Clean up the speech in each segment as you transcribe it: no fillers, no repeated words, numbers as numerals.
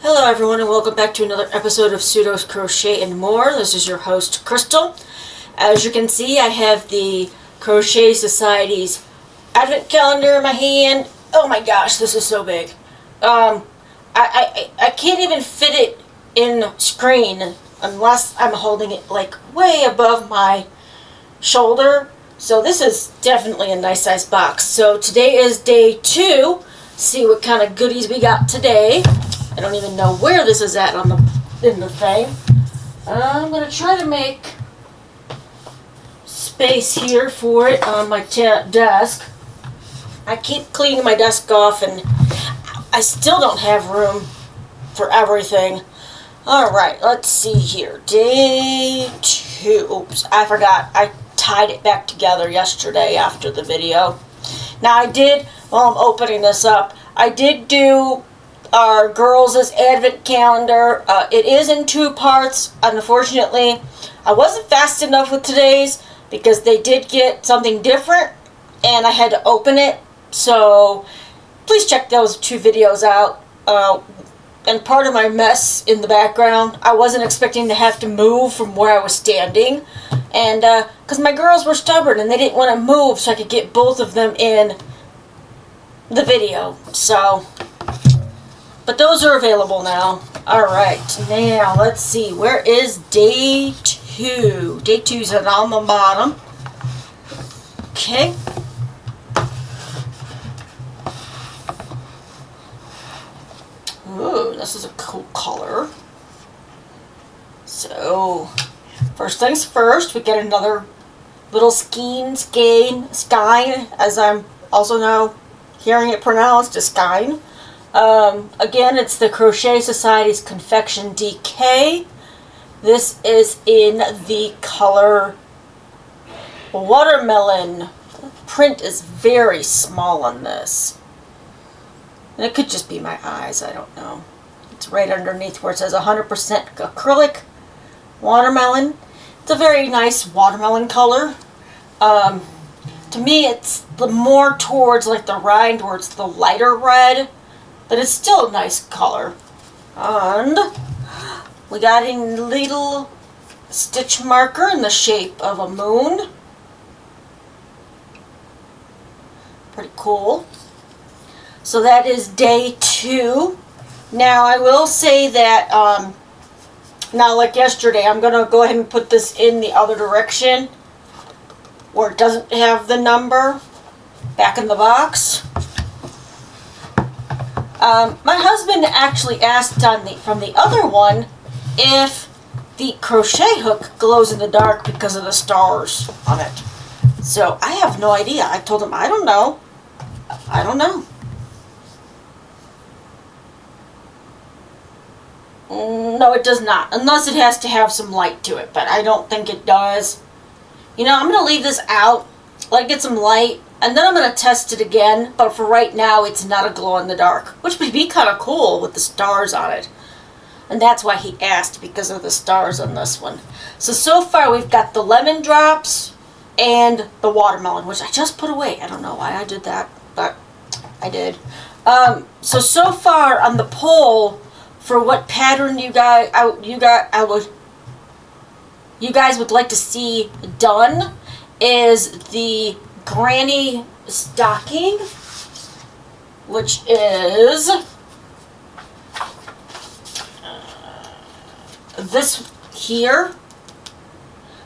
Hello everyone and welcome back to another episode of Pseudo's Crochet and More. This is your host Crystal. As you can see, I have the Crochet Society's advent calendar in my hand. Oh my gosh, this is so big. I can't even fit it in screen unless I'm holding it like way above my shoulder. So this is definitely a nice size box. So today is day 2. See what kind of goodies we got today. I don't even know where this is at in the thing. I'm going to try to make space here for it on my desk. I keep cleaning my desk off and I still don't have room for everything. Alright, let's see here. Day 2. Oops, I forgot. I tied it back together yesterday after the video. Now I did, while I'm opening this up, I did do our girls' advent calendar. It is in 2 parts. Unfortunately, I wasn't fast enough with today's because they did get something different and I had to open it. So please check those 2 videos out. And part of my mess in the background, I wasn't expecting to have to move from where I was standing. And because my girls were stubborn and they didn't want to move so I could get both of them in the video. So, but those are available now. Alright, now let's see. Where is day 2? Day 2 is on the bottom. Okay. Ooh, this is a cool color. So, first things first, we get another little skein, as I'm also now hearing it pronounced, a skein. Again, it's the Crochet Society's Confection DK. This is in the color Watermelon. The print is very small on this. And it could just be my eyes, I don't know. It's right underneath where it says 100% acrylic watermelon. It's a very nice watermelon color. To me, it's the more towards like the rind where it's the lighter red. But it's still a nice color. And we got a little stitch marker in the shape of a moon. Pretty cool. So that is day 2. Now I will say that, now like yesterday, I'm going to go ahead and put this in the other direction where it doesn't have the number back in the box. My husband actually asked from the other one if the crochet hook glows in the dark because of the stars on it. So I have no idea. I told him, I don't know. I don't know. No, it does not. Unless it has to have some light to it. But I don't think it does. You know, I'm going to leave this out. Let it get some light. And then I'm going to test it again, but for right now, it's not a glow-in-the-dark, which would be kind of cool with the stars on it. And that's why he asked, because of the stars on this one. So far, we've got the lemon drops and the watermelon, which I just put away. I don't know why I did that, but I did. So far on the poll, for what pattern you guys would like to see done, is the granny stocking, which is this here.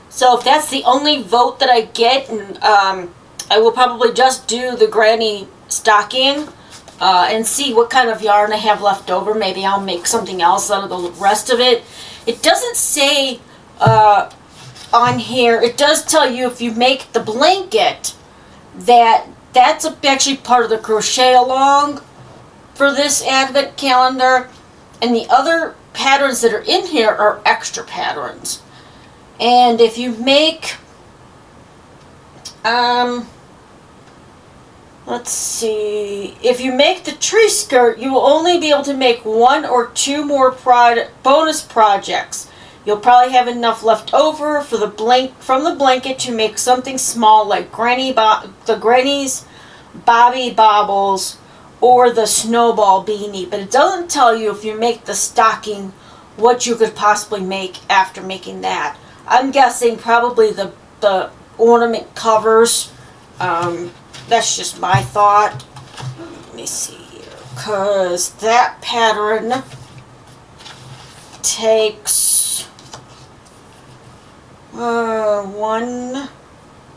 So if that's the only vote that I get, and I will probably just do the granny stocking and see what kind of yarn I have left over. Maybe I'll make something else out of the rest of it. It doesn't say on here, it does tell you if you make the blanket that's actually part of the crochet along for this advent calendar, and the other patterns that are in here are extra patterns. And if you make let's see, if you make the tree skirt, you will only be able to make 1 or 2 more bonus projects. You'll probably have enough left over for from the blanket to make something small like the Granny's Bobby Bobbles or the snowball beanie, but it doesn't tell you if you make the stocking what you could possibly make after making that. I'm guessing probably the ornament covers. That's just my thought. Let me see here, because that pattern takes 1,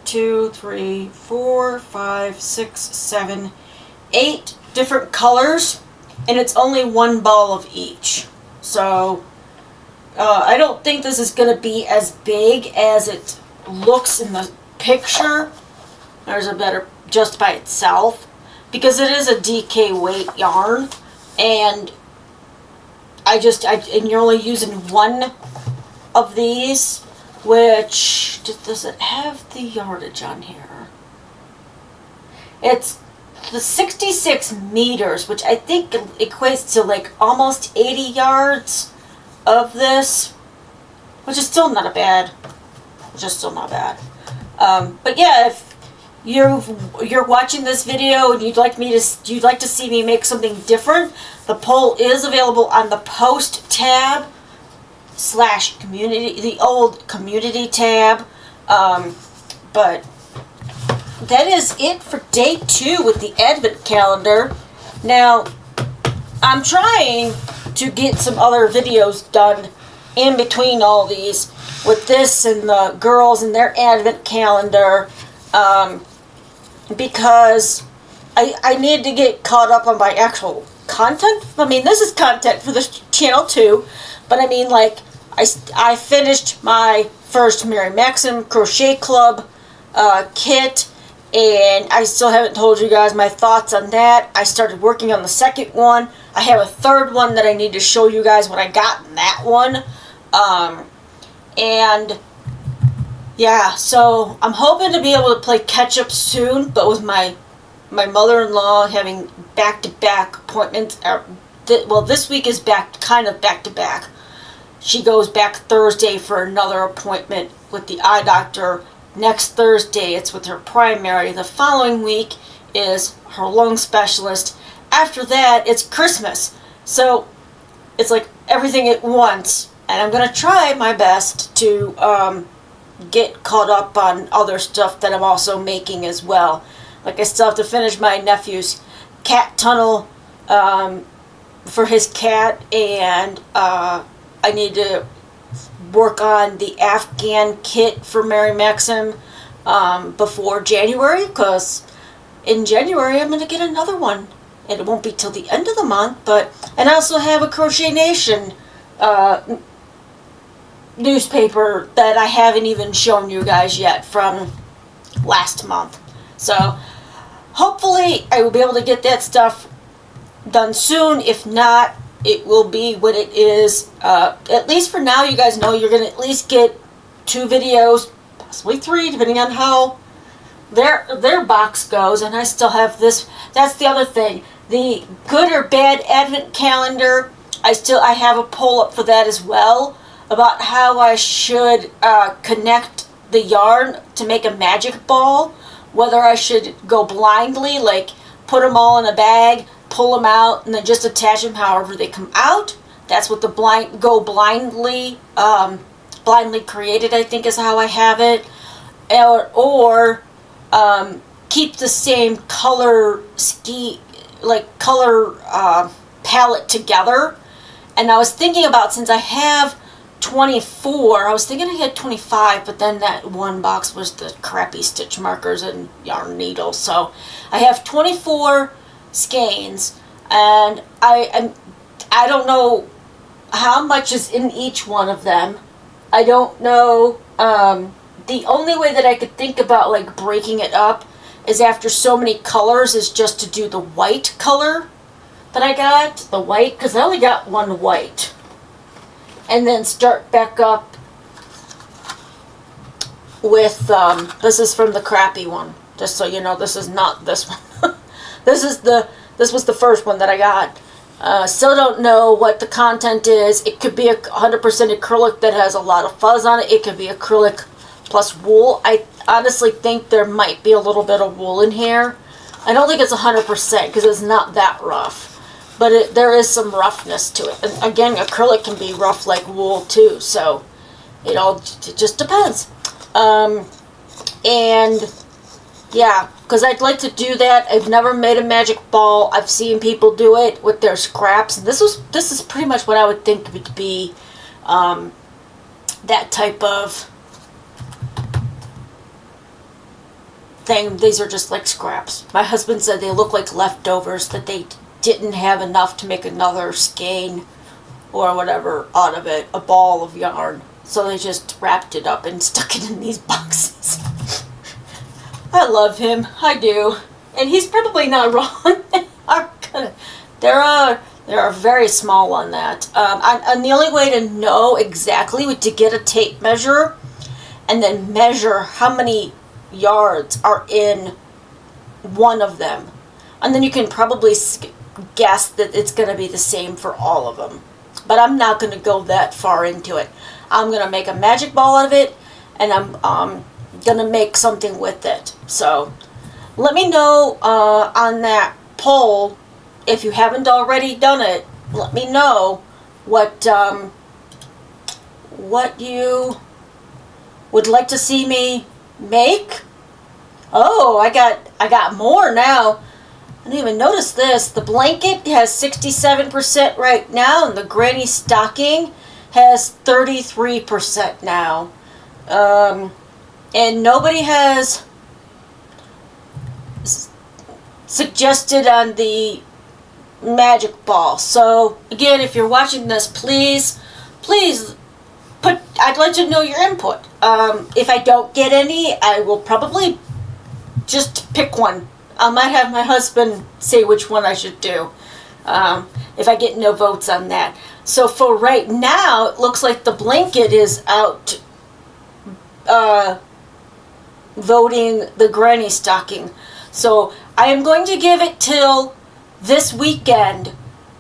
2, 3, 4, 5, 6, 7, 8 different colors, and it's only one ball of each. So I don't think this is going to be as big as it looks in the picture. There's a better, just by itself, because it is a DK weight yarn, and and you're only using one of these, which, does it have the yardage on here? It's the 66 meters, which I think equates to like almost 80 yards of this, which is still not bad. But yeah, if you're watching this video and you'd like to see me make something different, the poll is available on the post tab / community, the old community tab. But that is it for day 2 with the Advent calendar. Now, I'm trying to get some other videos done in between all these with this and the girls and their Advent calendar, because I need to get caught up on my actual content. I mean, this is content for this channel too, but I mean, like, I finished my first Mary Maxim Crochet Club kit, and I still haven't told you guys my thoughts on that. I started working on the second one. I have a third one that I need to show you guys what I got in that one. And yeah, so I'm hoping to be able to play catch up soon, but with my mother-in-law having back-to-back appointments. Well, this week is kind of back-to-back. She goes back Thursday for another appointment with the eye doctor. Next Thursday, it's with her primary. The following week is her lung specialist. After that, it's Christmas. So it's like everything at once. And I'm going to try my best to get caught up on other stuff that I'm also making as well. Like, I still have to finish my nephew's cat tunnel for his cat, and I need to work on the Afghan kit for Mary Maxim before January, because in January I'm going to get another one, and it won't be till the end of the month. And I also have a Crochet Nation newspaper that I haven't even shown you guys yet from last month. So hopefully I will be able to get that stuff done soon. If not, it will be what it is. At least for now, you guys know you're going to at least get 2 videos, possibly 3, depending on how their box goes. And I still have this. That's the other thing. The good or bad Advent calendar, I have a poll up for that as well, about how I should connect the yarn to make a magic ball. Whether I should go blindly, like put them all in a bag, pull them out, and then just attach them however they come out. That's what the blindly created, I think, is how I have it. Or keep the same color palette together. And I was thinking about, since I have 24, I was thinking I had 25, but then that one box was the crappy stitch markers and yarn needles. So I have 24 skeins, and I don't know how much is in each one of them. I don't know. The only way that I could think about like breaking it up is after so many colors is just to do the white color that I got, the white, because I only got one white, and then start back up with this is from the crappy one, just so you know. This is not this one. this was the first one that I got. Still don't know what the content is. It could be 100% acrylic that has a lot of fuzz on it. It could be acrylic plus wool. I honestly think there might be a little bit of wool in here. I don't think it's 100% because it's not that rough. But there is some roughness to it. And again, acrylic can be rough like wool too. So it just depends. And yeah, because I'd like to do that. I've never made a magic ball. I've seen people do it with their scraps. And this is pretty much what I would think would be that type of thing. These are just like scraps. My husband said they look like leftovers, that they didn't have enough to make another skein or whatever out of it, a ball of yarn. So they just wrapped it up and stuck it in these boxes. I love him, I do. And he's probably not wrong. They're very small on that. And the only way to know exactly would to get a tape measure and then measure how many yards are in one of them. And then you can probably guess that it's going to be the same for all of them. But I'm not going to go that far into it. I'm going to make a magic ball out of it, and I'm going to make something with it. So let me know on that poll, if you haven't already done it, let me know what you would like to see me make. Oh, I got more now. I didn't even notice this. The blanket has 67% right now, and the granny stocking has 33% now. And nobody has suggested on the magic ball. So again, if you're watching this, please I'd like to know your input. If I don't get any, I will probably just pick one. I might have my husband say which one I should do if I get no votes on that. So for right now, it looks like the blanket is out voting the granny stocking. So I am going to give it till this weekend,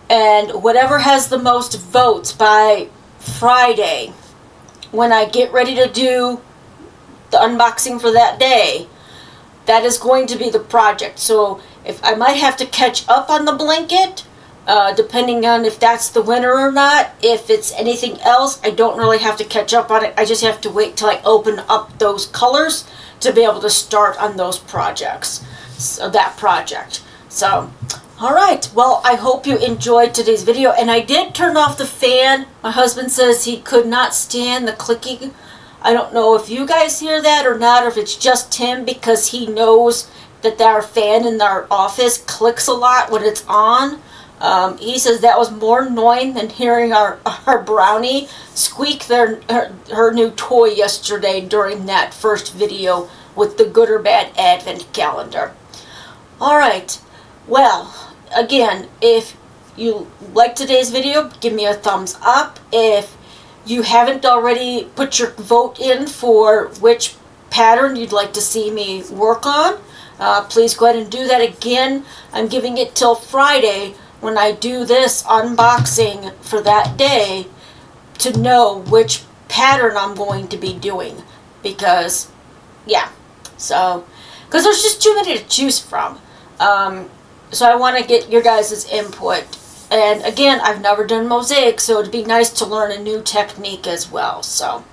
and whatever has the most votes by Friday, when I get ready to do the unboxing for that day, that is going to be the project. So if I might have to catch up on the blanket, depending on if that's the winner or not. If it's anything else, I don't really have to catch up on it. I just have to wait till I open up those colors to be able to start on those projects. So that project. So, alright, well, I hope you enjoyed today's video. And I did turn off the fan. My husband says he could not stand the clicking. I don't know if you guys hear that or not, or if it's just him, because he knows that our fan in our office clicks a lot when it's on. He says that was more annoying than hearing our brownie squeak her new toy yesterday during that first video with the Good or Bad Advent Calendar. Alright, well, again, if you like today's video, give me a thumbs up. If you haven't already put your vote in for which pattern you'd like to see me work on, please go ahead and do that again. I'm giving it till Friday when I do this unboxing for that day to know which pattern I'm going to be doing. Because, yeah, so, because there's just too many to choose from. So I want to get your guys' input. And again, I've never done mosaic, so it'd be nice to learn a new technique as well. So,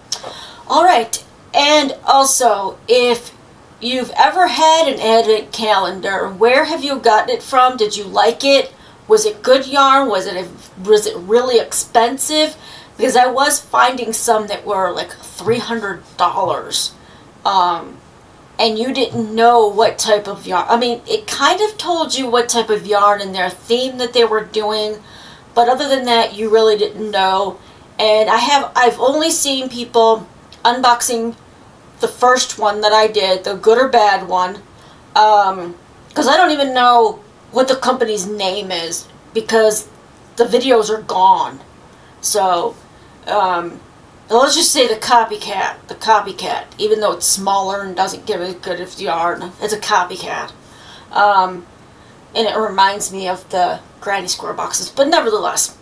alright. And also, if you've ever had an advent calendar, where have you gotten it from? Did you like it? Was it good yarn? Was it really expensive? Because I was finding some that were like $300. And you didn't know what type of yarn. I mean, it kind of told you what type of yarn and their theme that they were doing, but other than that, you really didn't know. And I've only seen people unboxing the first one that I did, the Good or Bad one, because I don't even know what the company's name is, because the videos are gone. So, let's just say the copycat, even though it's smaller and doesn't give as good of yarn, it's a copycat. And it reminds me of the Granny Square boxes, but nevertheless.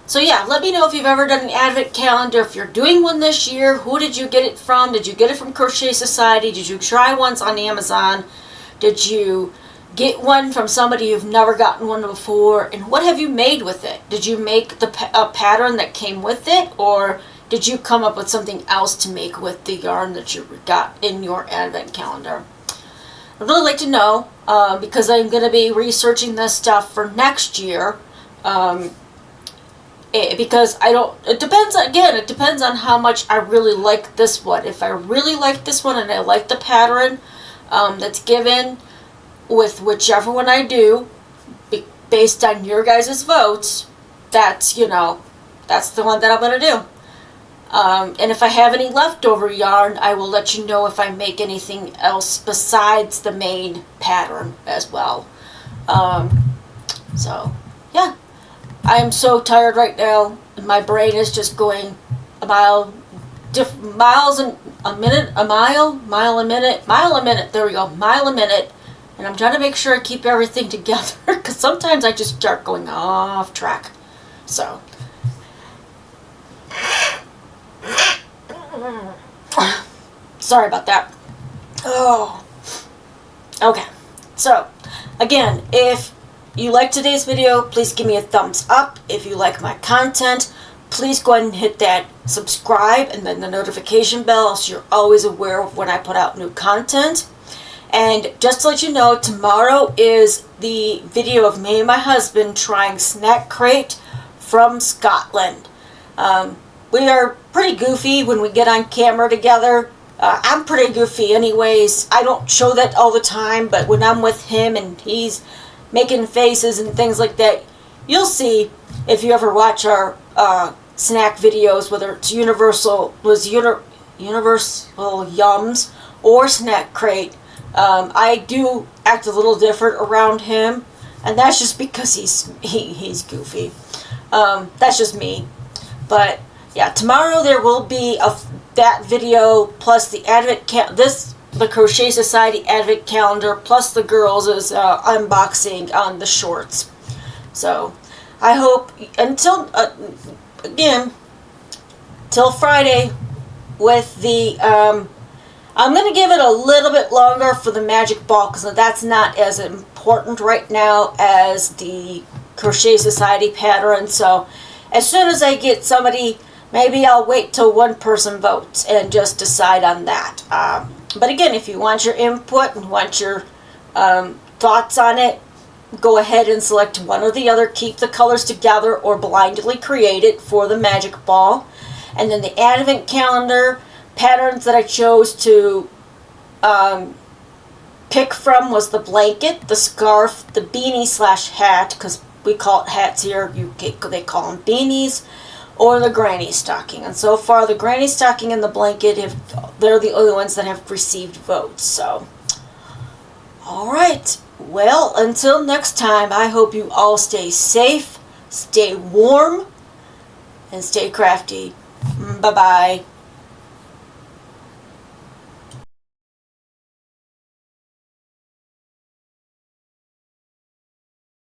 So yeah, let me know if you've ever done an advent calendar. If you're doing one this year, who did you get it from? Did you get it from Crochet Society? Did you try ones on Amazon? Did you get one from somebody you've never gotten one before? And what have you made with it? Did you make a pattern that came with it, or did you come up with something else to make with the yarn that you got in your advent calendar? I'd really like to know, because I'm going to be researching this stuff for next year. Because it depends on how much I really like this one. If I really like this one and I like the pattern that's given with whichever one I do, based on your guys' votes, that's the one that I'm going to do. And if I have any leftover yarn, I will let you know if I make anything else besides the main pattern as well. So, yeah. I am so tired right now. My brain is just going miles a minute, mile a minute. There we go, mile a minute. And I'm trying to make sure I keep everything together, because sometimes I just start going off track. So, sorry about that. Oh, okay. So, again, if you like today's video, please give me a thumbs up. If you like my content, please go ahead and hit that subscribe and then the notification bell so you're always aware of when I put out new content. And just to let you know, tomorrow is the video of me and my husband trying Snack Crate from Scotland. We are pretty goofy when we get on camera together. I'm pretty goofy anyways. I don't show that all the time, but when I'm with him and he's making faces and things like that, you'll see if you ever watch our snack videos, whether it's Universal Yums or Snack Crate. I do act a little different around him, and that's just because he's goofy. That's just me. But yeah, tomorrow there will be that video plus the the Crochet Society Advent Calendar plus the girls' unboxing on the shorts. So I hope until Friday with the I'm going to give it a little bit longer for the magic ball, because that's not as important right now as the Crochet Society pattern. So as soon as I get somebody, maybe I'll wait till one person votes and just decide on that. But again, if you want your input and want your thoughts on it, go ahead and select one or the other. Keep the colors together or blindly create it for the magic ball. And then the advent calendar patterns that I chose to pick from was the blanket, the scarf, the beanie / hat, because we call it hats here, they call them beanies, or the granny stocking. And so far the granny stocking and the blanket, they're the only ones that have received votes. So, alright, well, until next time, I hope you all stay safe, stay warm, and stay crafty. Bye-bye.